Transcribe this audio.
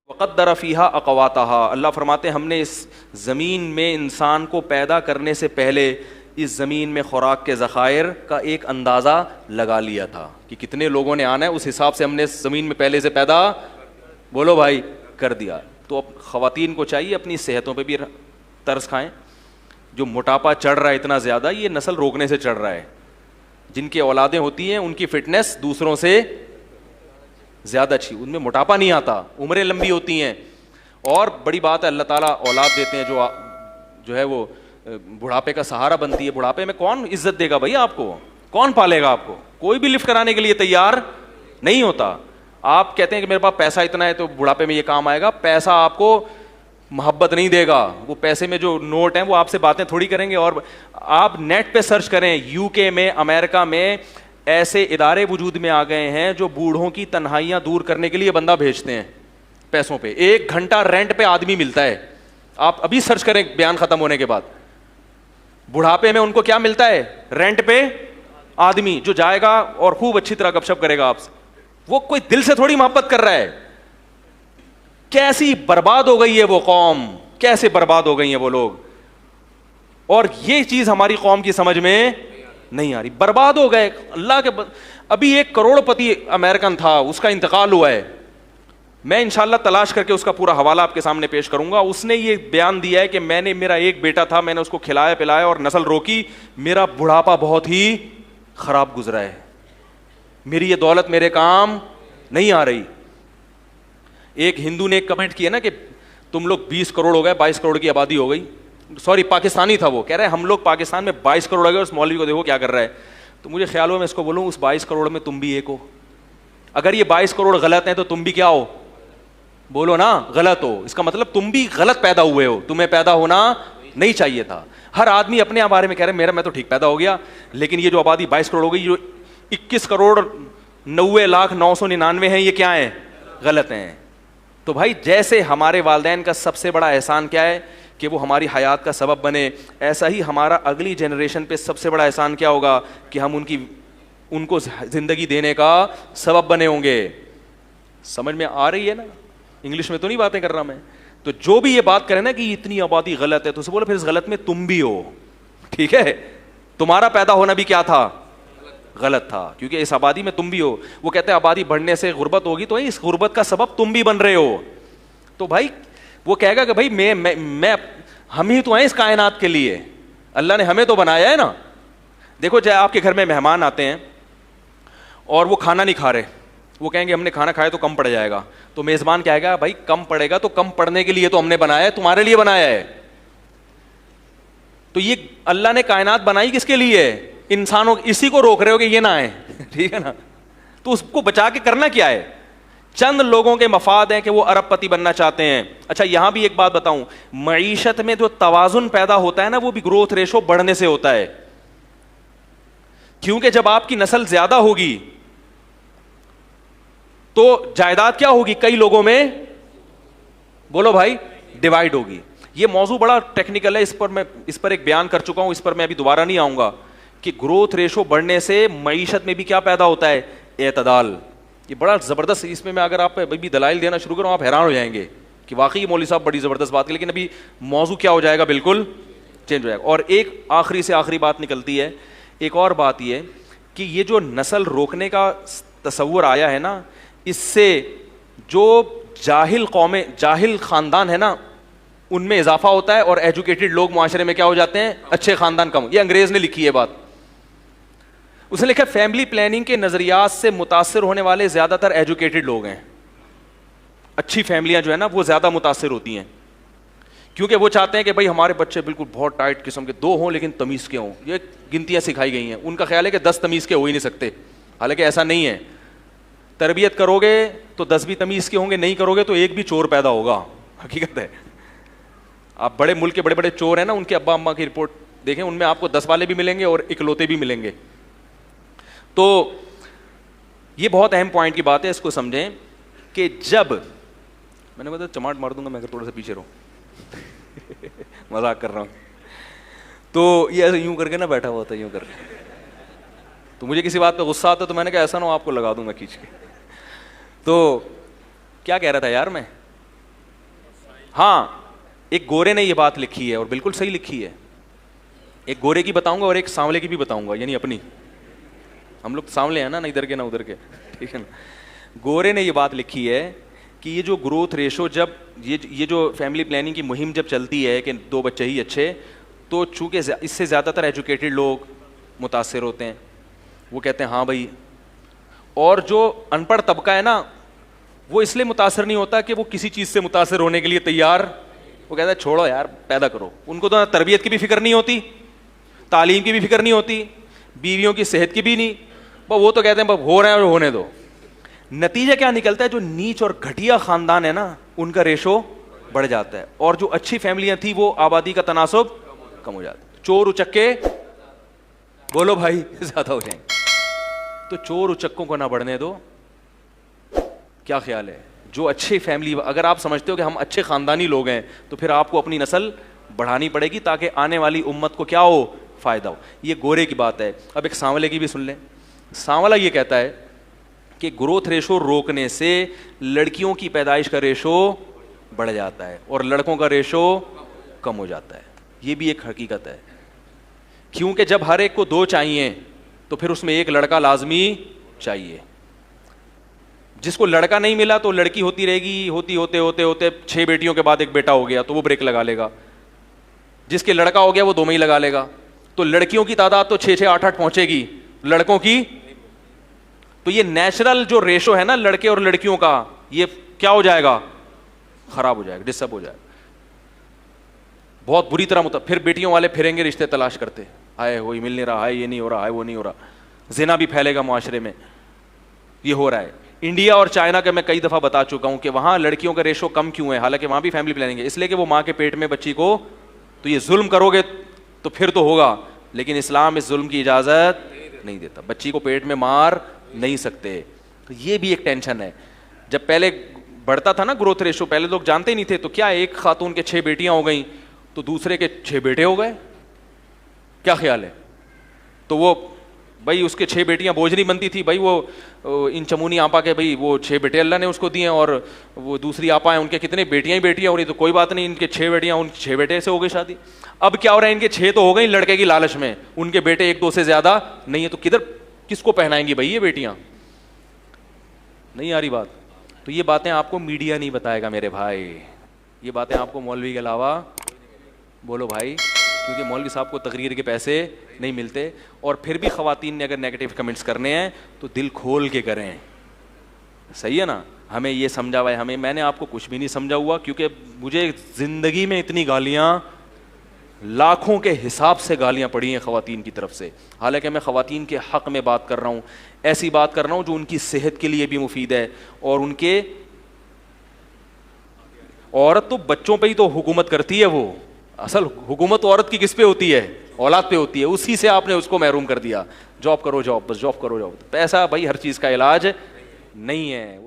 وقدر فیہا اقواتہا، اللہ فرماتے ہیں ہم نے اس زمین میں انسان کو پیدا کرنے سے پہلے اس زمین میں خوراک کے ذخائر کا ایک اندازہ لگا لیا تھا کہ کتنے لوگوں نے آنا ہے، اس حساب سے ہم نے زمین میں پہلے سے پیدا، بولو بھائی، کر دیا. تو اب خواتین کو چاہیے اپنی صحتوں پہ بھی ترس کھائیں. جو موٹاپا چڑھ رہا ہے اتنا زیادہ، یہ نسل روکنے سے چڑھ رہا ہے. جن کی اولادیں ہوتی ہیں ان کی فٹنس دوسروں سے زیادہ اچھی، ان میں موٹاپا نہیں آتا، عمریں لمبی ہوتی ہیں. اور بڑی بات ہے اللہ تعالیٰ اولاد دیتے ہیں جو ہے وہ بڑھاپے کا سہارا بنتی ہے. بڑھاپے میں کون عزت دے گا بھائی آپ کو؟ کون پالے گا آپ کو؟ کوئی بھی لفٹ کرانے کے لیے تیار نہیں ہوتا. آپ کہتے ہیں کہ میرے پاس پیسہ اتنا ہے تو بڑھاپے میں یہ کام آئے گا. پیسہ آپ کو محبت نہیں دے گا. وہ پیسے میں جو نوٹ ہیں وہ آپ سے باتیں تھوڑی کریں گے. اور آپ نیٹ پہ سرچ کریں، یو کے میں، امریکہ میں ایسے ادارے وجود میں آ گئے ہیں جو بوڑھوں کی تنہائیاں دور کرنے کے لیے بندہ بھیجتے ہیں پیسوں پہ. 1 گھنٹہ رینٹ پہ آدمی ملتا ہے. آپ ابھی سرچ کریں بیان ختم ہونے کے بعد. بڑھاپے میں ان کو کیا ملتا ہے؟ رینٹ پہ آدمی جو جائے گا اور خوب اچھی طرح گپ شپ کرے گا آپ سے. وہ کوئی دل سے تھوڑی محبت کر رہا ہے. کیسی برباد ہو گئی ہے وہ قوم، کیسے برباد ہو گئی ہیں وہ لوگ. اور یہ چیز ہماری قوم کی سمجھ میں نہیں آ رہی. برباد ہو گئے. اللہ کے ابھی 1 کروڑ پتی امریکن تھا، اس کا انتقال ہوا ہے. میں انشاءاللہ تلاش کر کے اس کا پورا حوالہ آپ کے سامنے پیش کروں گا. اس نے یہ بیان دیا ہے کہ میرا ایک بیٹا تھا، میں نے اس کو کھلایا پلایا اور نسل روکی، میرا بڑھاپا بہت ہی خراب گزرا ہے، میری یہ دولت میرے کام نہیں آ رہی. ایک ہندو نے ایک کمنٹ کیا نا کہ تم لوگ 20 کروڑ ہو گئے، 22 کروڑ کی آبادی ہو گئی. سوری پاکستانی تھا وہ، کہہ رہے ہیں ہم لوگ پاکستان میں 22 کروڑ ہو گئے، اس مولوی کو دیکھو کیا کر رہا ہے. تو مجھے خیال ہوا میں اس کو بولوں اس 22 کروڑ میں تم بھی ایک ہو. اگر یہ 22 کروڑ غلط ہیں تو تم بھی کیا ہو؟ بولو نا، غلط ہو. اس کا مطلب تم بھی غلط پیدا ہوئے ہو، تمہیں پیدا ہونا نہیں چاہیے تھا. ہر آدمی اپنے بارے میں کہہ رہے میں تو ٹھیک پیدا ہو گیا، لیکن یہ جو آبادی 22 کروڑ ہو گئی، جو 21 کروڑ 90,999 ہیں، یہ کیا ہیں؟ غلط ہیں. تو بھائی جیسے ہمارے والدین کا سب سے بڑا احسان کیا ہے کہ وہ ہماری حیات کا سبب بنے، ایسا ہی ہمارا اگلی جنریشن پہ سب سے بڑا احسان کیا ہوگا کہ ہم ان کو زندگی دینے کا سبب بنے ہوں گے. سمجھ میں آ رہی ہے نا؟ انگلش میں تو نہیں باتیں کر رہا میں. تو جو بھی یہ بات کرے نا کہ اتنی آبادی غلط ہے، تو اسے بولو پھر اس غلط میں تم بھی ہو. ٹھیک ہے، تمہارا پیدا ہونا بھی کیا تھا؟ غلط تھا، کیونکہ اس آبادی میں تم بھی ہو. وہ کہتے ہیں آبادی بڑھنے سے غربت ہوگی، تو اس غربت کا سبب تم بھی بن رہے ہو. تو بھائی وہ کہے گا کہ بھائی میں ہم ہی تو ہیں اس کائنات کے لیے، اللہ نے ہمیں تو بنایا ہے نا. دیکھو جب آپ کے گھر میں مہمان آتے ہیں اور وہ کھانا نہیں کھا رہے، وہ کہیں گے ہم نے کھانا کھایا تو کم پڑ جائے گا. تو میزبان کہے گا بھائی کم پڑے گا تو کم پڑنے کے لیے تو ہم نے بنایا ہے، تمہارے لیے بنایا ہے. تو یہ اللہ نے کائنات بنائی کس کے لیے؟ انسانوں. اسی کو روک رہے ہو کہ یہ نہ آئے. ٹھیک ہے نا؟ تو اس کو بچا کے کرنا کیا ہے؟ چند لوگوں کے مفاد ہیں کہ وہ ارب پتی بننا چاہتے ہیں. اچھا یہاں بھی ایک بات بتاؤں، معیشت میں جو توازن پیدا ہوتا ہے نا، وہ بھی گروتھ ریشو بڑھنے سے ہوتا ہے. کیونکہ جب آپ کی نسل زیادہ ہوگی تو جائیداد کیا ہوگی؟ کئی لوگوں میں، بولو بھائی، ڈیوائڈ ہوگی. یہ موضوع بڑا ٹیکنیکل ہے، اس پر ایک بیان کر چکا ہوں، اس پر میں ابھی دوبارہ نہیں آؤں گا کہ گروتھ ریشو بڑھنے سے معیشت میں بھی کیا پیدا ہوتا ہے؟ اعتدال. یہ بڑا زبردست، اس میں اگر آپ ابھی دلائل دینا شروع کروں آپ حیران ہو جائیں گے کہ واقعی مولوی صاحب بڑی زبردست بات کی. لیکن ابھی موضوع کیا ہو جائے گا؟ بالکل چینج ہو جائے گا. اور ایک آخری سے آخری بات نکلتی ہے، ایک اور بات یہ کہ یہ جو نسل روکنے کا تصور آیا ہے نا، اس سے جو جاہل خاندان ہے نا ان میں اضافہ ہوتا ہے، اور ایجوکیٹڈ لوگ معاشرے میں کیا ہو جاتے ہیں؟ اچھے خاندان کم. یہ انگریز نے لکھی ہے بات. اس نے لکھا فیملی پلاننگ کے نظریات سے متاثر ہونے والے زیادہ تر ایجوکیٹڈ لوگ ہیں. اچھی فیملیاں جو ہے نا وہ زیادہ متاثر ہوتی ہیں، کیونکہ وہ چاہتے ہیں کہ بھائی ہمارے بچے بالکل بہت ٹائٹ قسم کے 2 ہوں لیکن تمیز کے ہوں. یہ گنتیاں سکھائی گئی ہیں. ان کا خیال ہے کہ 10 تمیز کے ہو ہی نہیں سکتے، حالانکہ ایسا نہیں ہے. تربیت کرو گے تو 10 بھی تمیز کے ہوں گے، نہیں کرو گے تو ایک بھی چور پیدا ہوگا. حقیقت ہے. آپ بڑے ملک کے بڑے بڑے چور ہیں نا، ان کے ابا اماں کی رپورٹ دیکھیں، ان میں آپ کو 10 والے بھی ملیں گے اور اکلوتے بھی ملیں گے. تو یہ بہت اہم پوائنٹ کی بات ہے، اس کو سمجھیں کہ جب میں نے بتا چماٹ مار دوں گا میں اگر تھوڑا سا پیچھے رہوں مذاق کر رہا ہوں. تو یہ ایسے یوں کر کے نا بیٹھا ہوا ہوتا ہے، یوں کر کے تو مجھے کسی بات پہ غصہ آتا تو میں نے کہا ایسا نہ ہو آپ کو لگا دوں گا کھینچ کے. تو کیا کہہ رہا تھا یار میں, ہاں ایک گورے نے یہ بات لکھی ہے اور بالکل صحیح لکھی ہے. ایک گورے کی بتاؤں گا اور ایک سانولے کی بھی بتاؤں گا, یعنی اپنی, ہم لوگ سانولے ہیں نا, نہ ادھر کے نہ ادھر کے, ٹھیک ہے نا. گورے نے یہ بات لکھی ہے کہ یہ جو گروتھ ریشو, جب یہ جو فیملی پلاننگ کی مہم جب چلتی ہے کہ 2 بچے ہی اچھے, تو چونکہ اس سے زیادہ تر ایجوکیٹڈ لوگ متاثر ہوتے ہیں. وہ کہتے ہیں ہاں بھائی, اور جو ان پڑھ طبقہ ہے نا وہ اس لیے متاثر نہیں ہوتا کہ وہ کسی چیز سے متاثر ہونے کے لیے تیار, وہ کہتا ہے چھوڑو یار پیدا کرو. ان کو تو تربیت کی بھی فکر نہیں ہوتی, تعلیم کی بھی فکر نہیں ہوتی, بیویوں کی صحت کی بھی نہیں, وہ تو کہتے ہیں بس ہو رہے ہیں اور ہونے دو. نتیجہ کیا نکلتا ہے, جو نیچ اور گھٹیا خاندان ہے نا ان کا ریشو بڑھ جاتا ہے, اور جو اچھی فیملیاں تھیں وہ آبادی کا تناسب کم ہو جاتا ہے. چور اچکے بولو بھائی زیادہ ہو جائیں. تو چور اچکوں کو نہ بڑھنے دو. کیا خیال ہے, جو اچھی فیملی, اگر آپ سمجھتے ہو کہ ہم اچھے خاندانی لوگ ہیں تو پھر آپ کو اپنی نسل بڑھانی پڑے گی تاکہ آنے والی امت کو کیا ہو, فائدہ ہو. یہ گورے کی بات ہے. اب ایک سانولے کی بھی سن لیں. سانولا یہ کہتا ہے کہ گروتھ ریشو روکنے سے لڑکیوں کی پیدائش کا ریشو بڑھ جاتا ہے اور لڑکوں کا ریشو کم ہو جاتا ہے. یہ بھی ایک حقیقت ہے, کیونکہ جب ہر ایک کو 2 چاہیے تو پھر اس میں ایک لڑکا لازمی چاہیے. جس کو لڑکا نہیں ملا تو لڑکی ہوتی رہے گی, ہوتے ہوتے 6 بیٹیوں کے بعد ایک بیٹا ہو گیا تو وہ بریک لگا لے گا. جس کے لڑکا ہو گیا وہ 2 میں ہی لگا لے گا. تو لڑکیوں کی تعداد تو 6 6 8 8 پہنچے گی, لڑکوں کی. تو یہ نیچرل جو ریشو ہے نا لڑکے اور لڑکیوں کا, یہ کیا ہو جائے گا, خراب ہو جائے گا, ڈسٹرب ہو جائے گا بہت بری طرح. پھر بیٹیوں والے پھریں گے رشتے تلاش کرتے, ہائے وہی مل نہیں رہا, ہائے یہ نہیں ہو رہا, ہائے وہ نہیں ہو رہا. زنا بھی پھیلے گا معاشرے میں. یہ ہو رہا ہے. انڈیا اور چائنا کا میں کئی دفعہ بتا چکا ہوں کہ وہاں لڑکیوں کا ریشو کم کیوں ہے, حالانکہ وہاں بھی فیملی پلاننگ ہے, اس لیے کہ وہ ماں کے پیٹ میں بچی کو, تو یہ ظلم کرو گے تو پھر تو ہوگا, لیکن اسلام اس ظلم کی اجازت نہیں دیتا. بچی کو پیٹ میں مار نہیں سکتے. تو یہ بھی ایک ٹینشن ہے. جب پہلے بڑھتا تھا نا گروتھ ریشو, پہلے لوگ جانتے ہی نہیں تھے, تو کیا ایک خاتون کے 6 بیٹیاں ہو گئیں تو دوسرے کے 6 بیٹے ہو گئے. کیا خیال ہے, تو وہ بھائی اس کے 6 بیٹیاں بوجھ نہیں بنتی تھی بھائی, وہ ان چمونی آپا کے بھائی وہ 6 بیٹے اللہ نے اس کو دیے, اور وہ دوسری آپا ہیں ان کے کتنے بیٹیاں ہی بیٹیاں ہو رہی, تو کوئی بات نہیں, ان کے 6 بیٹیاں, ان 6 بیٹے سے ہو گئی شادی. اب کیا ہو رہا ہے, ان کے 6 تو ہو گئی لڑکے کی لالچ میں, ان کے بیٹے 1 2 سے زیادہ نہیں ہے, تو کس کو پہنائیں گی بھائی یہ بیٹیاں. نہیں آ رہی بات. تو یہ باتیں آپ کو میڈیا نہیں بتائے گا میرے بھائی, یہ باتیں آپ کو مولوی کے علاوہ, بولو بھائی, کیونکہ مولوی صاحب کو تقریر کے پیسے نہیں ملتے. اور پھر بھی خواتین نے اگر نیگیٹو کمنٹس کرنے ہیں تو دل کھول کے کریں, صحیح ہے نا. ہمیں یہ سمجھا ہوا ہے, میں نے آپ کو کچھ بھی نہیں سمجھا ہوا, کیونکہ مجھے زندگی میں اتنی گالیاں, لاکھوں کے حساب سے گالیاں پڑی ہیں خواتین کی طرف سے. حالانکہ میں خواتین کے حق میں بات کر رہا ہوں, ایسی بات کر رہا ہوں جو ان کی صحت کے لیے بھی مفید ہے, اور ان کے, عورت تو بچوں پہ ہی تو حکومت کرتی ہے, وہ اصل حکومت عورت کی کس پہ ہوتی ہے, اولاد پہ ہوتی ہے. اسی سے آپ نے اس کو محروم کر دیا, جاب کرو جاب, بس جاب کرو جاب. پیسہ بھائی ہر چیز کا علاج نہیں ہے.